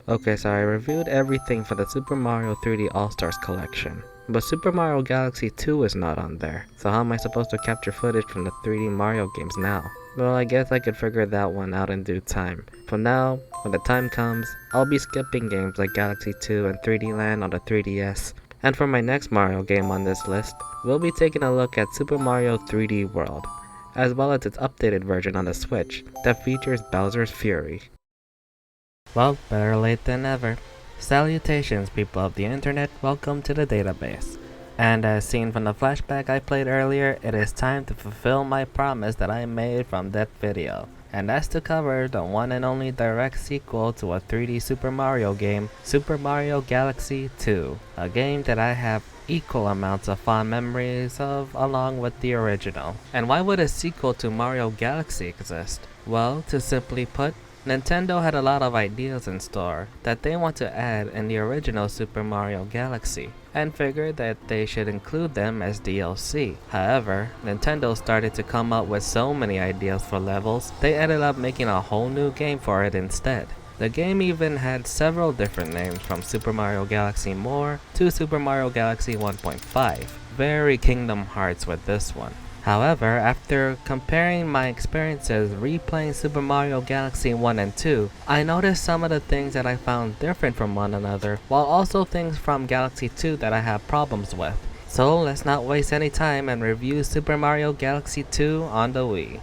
Okay, so I reviewed everything for the Super Mario 3D All-Stars collection, but Super Mario Galaxy 2 is not on there, so how am I supposed to capture footage from the 3D Mario games now? Well, I guess I could figure that one out in due time. For now, when the time comes, I'll be skipping games like Galaxy 2 and 3D Land on the 3DS. And for my next Mario game on this list, we'll be taking a look at Super Mario 3D World, as well as its updated version on the Switch that features Bowser's Fury. Well, better late than never. Salutations, people of the internet, welcome to the database. And as seen from the flashback I played earlier, it is time to fulfill my promise that I made from that video. And that's to cover the one and only direct sequel to a 3D Super Mario game, Super Mario Galaxy 2. A game that I have equal amounts of fond memories of along with the original. And why would a sequel to Mario Galaxy exist? Well, to simply put, Nintendo had a lot of ideas in store that they want to add in the original Super Mario Galaxy, and figured that they should include them as DLC. However, Nintendo started to come up with so many ideas for levels, they ended up making a whole new game for it instead. The game even had several different names, from Super Mario Galaxy More to Super Mario Galaxy 1.5. Very Kingdom Hearts with this one. However, after comparing my experiences replaying Super Mario Galaxy 1 and 2, I noticed some of the things that I found different from one another, while also things from Galaxy 2 that I have problems with. So let's not waste any time and review Super Mario Galaxy 2 on the Wii.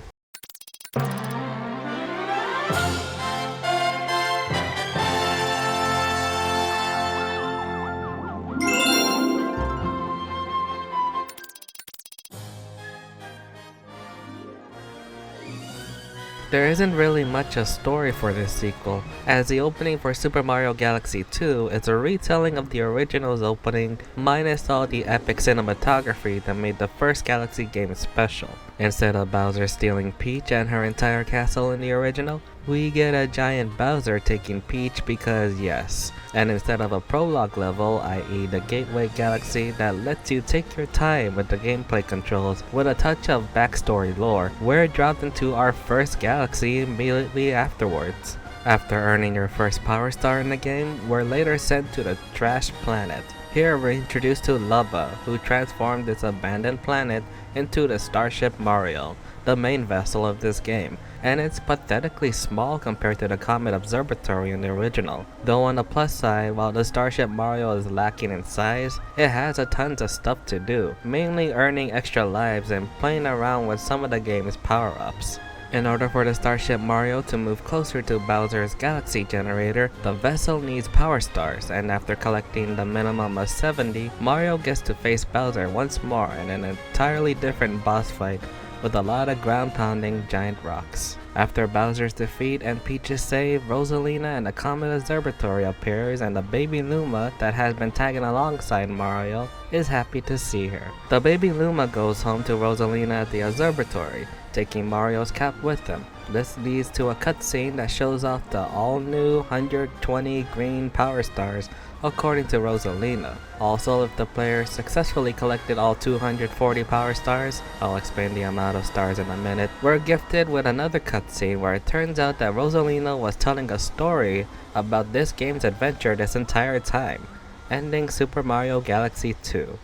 There isn't really much a story for this sequel, as the opening for Super Mario Galaxy 2 is a retelling of the original's opening, minus all the epic cinematography that made the first Galaxy game special. Instead of Bowser stealing Peach and her entire castle in the original, we get a giant Bowser taking Peach because yes. And instead of a prologue level, i.e. the Gateway Galaxy that lets you take your time with the gameplay controls with a touch of backstory lore, we're dropped into our first galaxy immediately afterwards. After earning your first Power Star in the game, we're later sent to the Trash Planet. Here we're introduced to Lava, who transformed this abandoned planet into the Starship Mario, the main vessel of this game, and it's pathetically small compared to the Comet Observatory in the original. Though on the plus side, while the Starship Mario is lacking in size, it has a tons of stuff to do, mainly earning extra lives and playing around with some of the game's power-ups. In order for the Starship Mario to move closer to Bowser's Galaxy Generator, the vessel needs Power Stars, and after collecting the minimum of 70, Mario gets to face Bowser once more in an entirely different boss fight with a lot of ground-pounding giant rocks. After Bowser's defeat and Peach's save, Rosalina and the Comet Observatory appears, and the baby Luma that has been tagging alongside Mario is happy to see her. The baby Luma goes home to Rosalina at the observatory, taking Mario's cap with him. This leads to a cutscene that shows off the all-new 120 green Power Stars according to Rosalina. Also, if the player successfully collected all 240 Power Stars, I'll explain the amount of stars in a minute, we're gifted with another cutscene where it turns out that Rosalina was telling a story about this game's adventure this entire time, ending Super Mario Galaxy 2.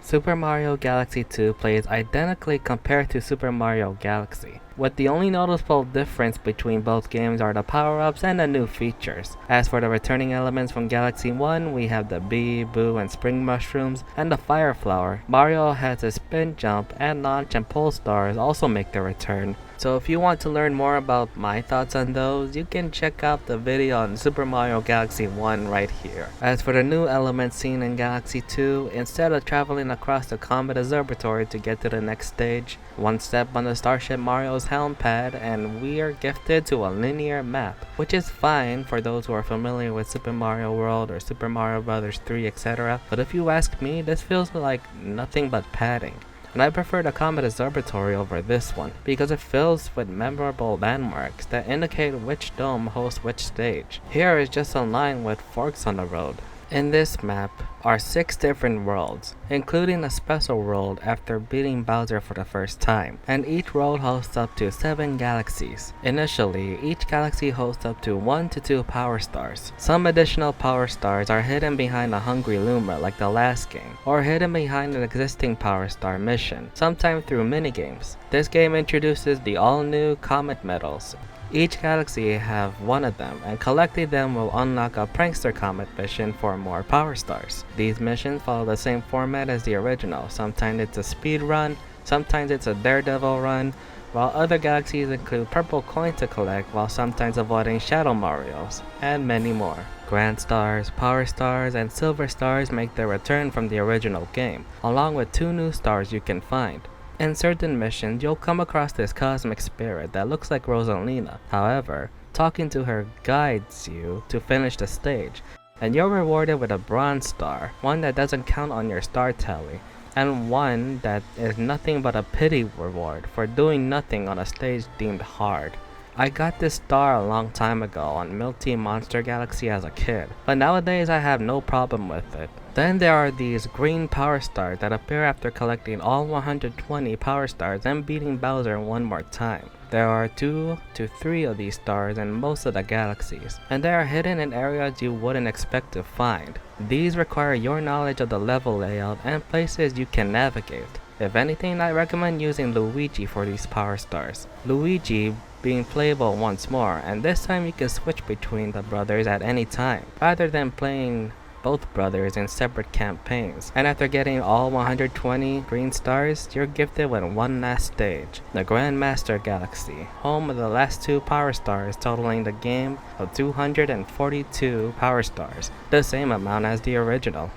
Super Mario Galaxy 2 plays identically compared to Super Mario Galaxy, with the only noticeable difference between both games are the power-ups and the new features. As for the returning elements from Galaxy 1, we have the Bee, Boo, and Spring Mushrooms, and the Fire Flower. Mario has a spin jump, and launch and pole stars also make their return. So if you want to learn more about my thoughts on those, you can check out the video on Super Mario Galaxy 1 right here. As for the new elements seen in Galaxy 2, instead of traveling across the Comet Observatory to get to the next stage, one step on the Starship Mario's helm pad and we are gifted to a linear map, which is fine for those who are familiar with Super Mario World or Super Mario Bros. 3, etc. But if you ask me, this feels like nothing but padding. And I prefer the Comet Observatory over this one, because it fills with memorable landmarks that indicate which dome hosts which stage. Here is just a line with forks on the road. In this map are 6 different worlds, including a special world after beating Bowser for the first time, and each world hosts up to 7 galaxies. Initially, each galaxy hosts up to 1 to 2 power stars. Some additional power stars are hidden behind a hungry Luma like the last game, or hidden behind an existing power star mission, sometimes through minigames. This game introduces the all-new Comet Medals. Each galaxy have 1 of them, and collecting them will unlock a Prankster Comet mission for more power stars. These missions follow the same format as the original. Sometimes it's a speed run, sometimes it's a daredevil run, while other galaxies include purple coins to collect while sometimes avoiding Shadow Marios, and many more. Grand Stars, Power Stars, and Silver Stars make their return from the original game, along with 2 new stars you can find. In certain missions, you'll come across this cosmic spirit that looks like Rosalina. However, talking to her guides you to finish the stage, and you're rewarded with a bronze star, one that doesn't count on your star tally, and one that is nothing but a pity reward for doing nothing on a stage deemed hard. I got this star a long time ago on Milty Monster Galaxy as a kid, but nowadays I have no problem with it. Then there are these green power stars that appear after collecting all 120 power stars and beating Bowser 1 more time. There are 2 to 3 of these stars in most of the galaxies, and they are hidden in areas you wouldn't expect to find. These require your knowledge of the level layout and places you can navigate. If anything, I recommend using Luigi for these power stars. Luigi being playable once more, and this time you can switch between the brothers at any time, rather than playing both brothers in separate campaigns. And after getting all 120 green stars, you're gifted with 1 last stage, the Grandmaster Galaxy, home of the last 2 power stars, totaling the game of 242 power stars, the same amount as the original.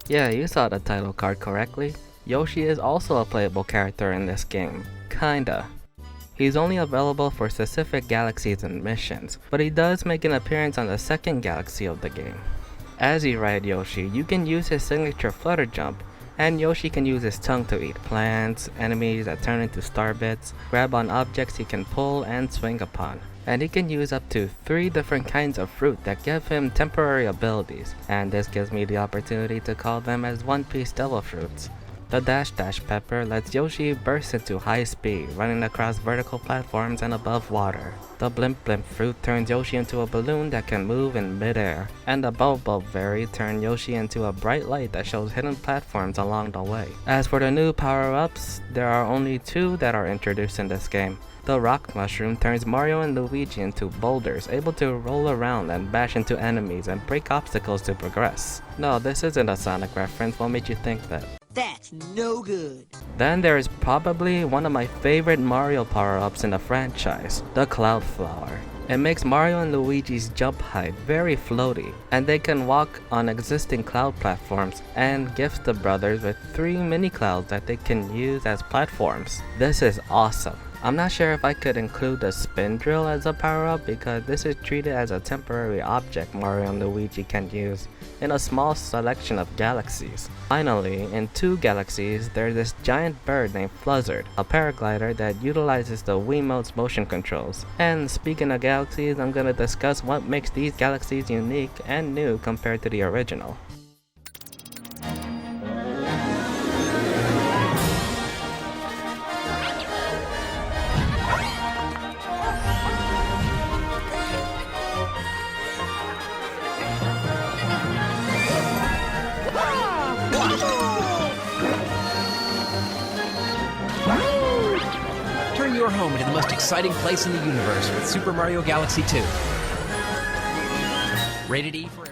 Yeah, you saw the title card correctly. Yoshi is also a playable character in this game. Kinda. He's only available for specific galaxies and missions, but he does make an appearance on the second galaxy of the game. As you ride Yoshi, you can use his signature flutter jump, and Yoshi can use his tongue to eat plants, enemies that turn into star bits, grab on objects he can pull and swing upon. And he can use up to 3 different kinds of fruit that give him temporary abilities, and this gives me the opportunity to call them as One Piece Devil Fruits. The Dash Dash Pepper lets Yoshi burst into high speed, running across vertical platforms and above water. The Blimp Blimp Fruit turns Yoshi into a balloon that can move in midair, and the Bulb Bulb Berry turns Yoshi into a bright light that shows hidden platforms along the way. As for the new power-ups, there are only 2 that are introduced in this game. The Rock Mushroom turns Mario and Luigi into boulders, able to roll around and bash into enemies and break obstacles to progress. No, this isn't a Sonic reference. What made you think that? That's no good. Then there is probably one of my favorite Mario power-ups in the franchise, the Cloud Flower. It makes Mario and Luigi's jump height very floaty, and they can walk on existing cloud platforms, and gifts the brothers with 3 mini clouds that they can use as platforms. This is awesome. I'm not sure if I could include the spin drill as a power-up because this is treated as a temporary object Mario and Luigi can use in a small selection of galaxies. Finally, in 2 galaxies, there's this giant bird named Fluzzard, a paraglider that utilizes the Wiimote's motion controls. And speaking of galaxies, I'm gonna discuss what makes these galaxies unique and new compared to the original. Turn your home into the most exciting place in the universe with Super Mario Galaxy 2. Rated E for everyone.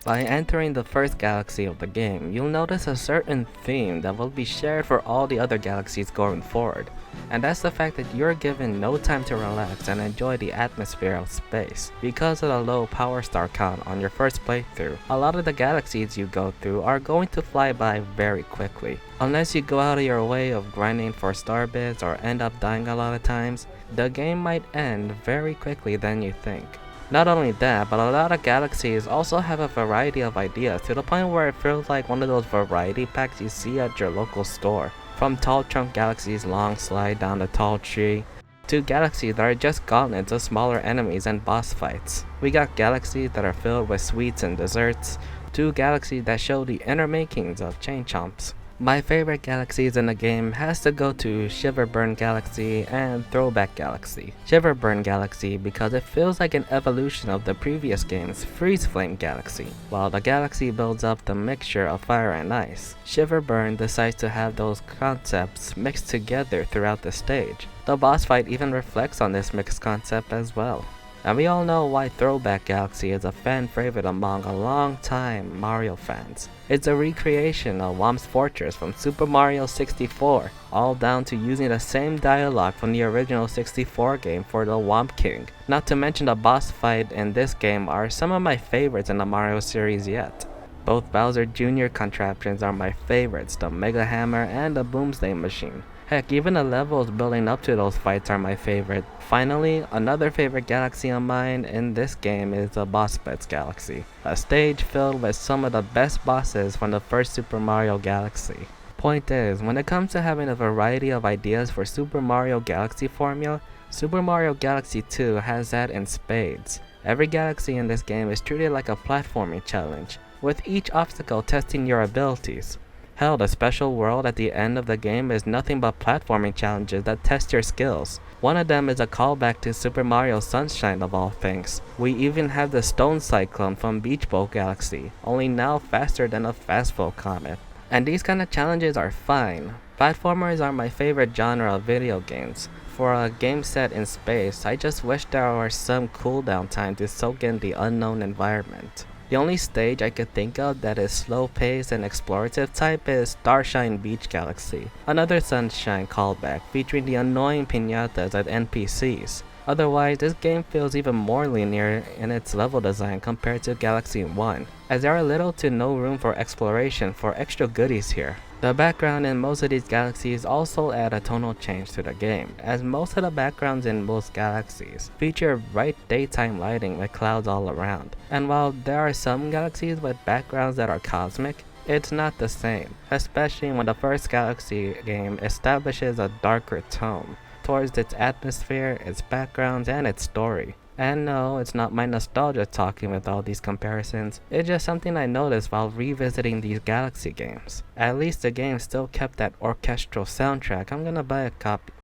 By entering the first galaxy of the game, you'll notice a certain theme that will be shared for all the other galaxies going forward, and that's the fact that you're given no time to relax and enjoy the atmosphere of space. Because of the low power star count on your first playthrough, a lot of the galaxies you go through are going to fly by very quickly. Unless you go out of your way of grinding for star bits or end up dying a lot of times, the game might end very quickly than you think. Not only that, but a lot of galaxies also have a variety of ideas to the point where it feels like one of those variety packs you see at your local store. From tall trunk galaxies long slide down the tall tree, to galaxies that are just gauntlets of smaller enemies and boss fights. We got galaxies that are filled with sweets and desserts, to galaxies that show the inner makings of chain chomps. My favorite galaxies in the game has to go to Shiverburn Galaxy and Throwback Galaxy. Shiverburn Galaxy because it feels like an evolution of the previous game's Freeze Flame Galaxy. While the galaxy builds up the mixture of fire and ice, Shiverburn decides to have those concepts mixed together throughout the stage. The boss fight even reflects on this mixed concept as well. And we all know why Throwback Galaxy is a fan favorite among a long-time Mario fans. It's a recreation of Whomp's Fortress from Super Mario 64, all down to using the same dialogue from the original 64 game for the Whomp King. Not to mention the boss fight in this game are some of my favorites in the Mario series yet. Both Bowser Jr. contraptions are my favorites, the Mega Hammer and the Boomsday Machine. Heck, even the levels building up to those fights are my favorite. Finally, another favorite galaxy of mine in this game is the Boss Bets Galaxy, a stage filled with some of the best bosses from the first Super Mario Galaxy. Point is, when it comes to having a variety of ideas for Super Mario Galaxy formula, Super Mario Galaxy 2 has that in spades. Every galaxy in this game is treated like a platforming challenge, with each obstacle testing your abilities. Hell, the special world at the end of the game is nothing but platforming challenges that test your skills. One of them is a callback to Super Mario Sunshine of all things. We even have the Stone Cyclone from Beach Bowl Galaxy, only now faster than a fast flow comet. And these kind of challenges are fine. Platformers are my favorite genre of video games. For a game set in space, I just wish there were some cooldown time to soak in the unknown environment. The only stage I could think of that is slow-paced and explorative type is Starshine Beach Galaxy, another Sunshine callback featuring the annoying piñatas as NPCs. Otherwise, this game feels even more linear in its level design compared to Galaxy 1, as there are little to no room for exploration for extra goodies here. The background in most of these galaxies also add a tonal change to the game, as most of the backgrounds in most galaxies feature bright daytime lighting with clouds all around. And while there are some galaxies with backgrounds that are cosmic, it's not the same, especially when the first Galaxy game establishes a darker tone towards its atmosphere, its backgrounds, and its story. And no, it's not my nostalgia talking with all these comparisons, it's just something I noticed while revisiting these Galaxy games. At least the game still kept that orchestral soundtrack. I'm gonna buy a copy.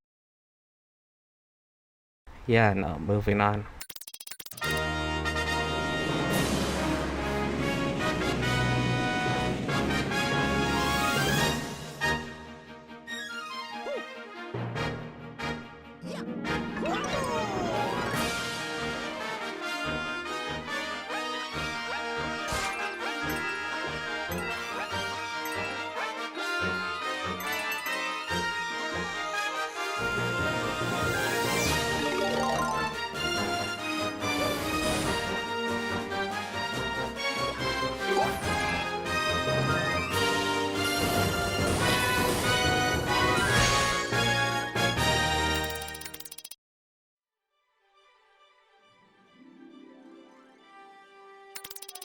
Yeah, no, moving on.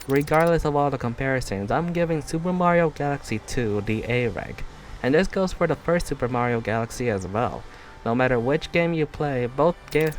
Regardless of all the comparisons, I'm giving Super Mario Galaxy 2 the A-Reg. And this goes for the first Super Mario Galaxy as well. No matter which game you play, both Galaxy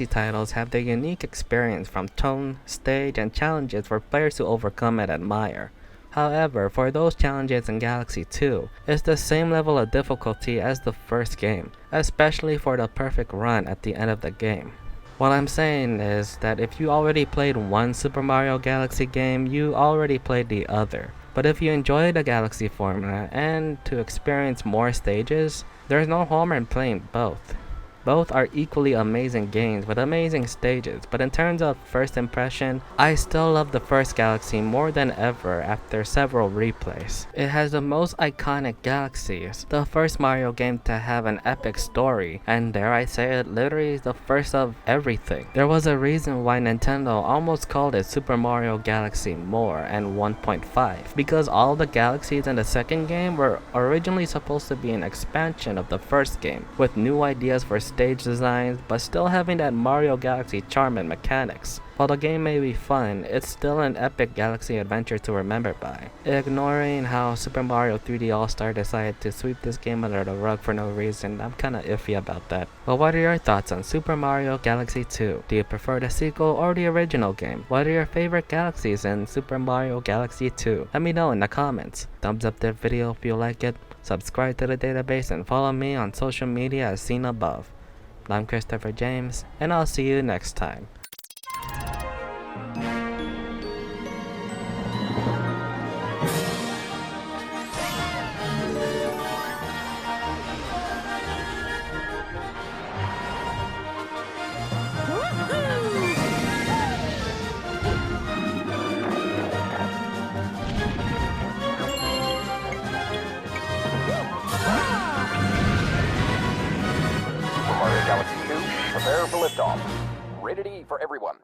titles have their unique experience from tone, stage, and challenges for players to overcome and admire. However, for those challenges in Galaxy 2, it's the same level of difficulty as the first game, especially for the perfect run at the end of the game. What I'm saying is that if you already played one Super Mario Galaxy game, you already played the other. But if you enjoy the Galaxy formula and to experience more stages, there's no harm in playing both. Both are equally amazing games with amazing stages, but in terms of first impression, I still love the first Galaxy more than ever after several replays. It has the most iconic galaxies, the first Mario game to have an epic story, and dare I say it, literally is the first of everything. There was a reason why Nintendo almost called it Super Mario Galaxy More and 1.5, because all the galaxies in the second game were originally supposed to be an expansion of the first game, with new ideas for stage designs, but still having that Mario Galaxy charm and mechanics. While the game may be fun, it's still an epic Galaxy adventure to remember by. Ignoring how Super Mario 3D All-Star decided to sweep this game under the rug for no reason, I'm kinda iffy about that. But what are your thoughts on Super Mario Galaxy 2? Do you prefer the sequel or the original game? What are your favorite galaxies in Super Mario Galaxy 2? Let me know in the comments. Thumbs up this video if you like it, subscribe to the database, and follow me on social media as seen above. I'm Christopher James, and I'll see you next time. Mario Galaxy 2, prepare for liftoff. Rated E for everyone.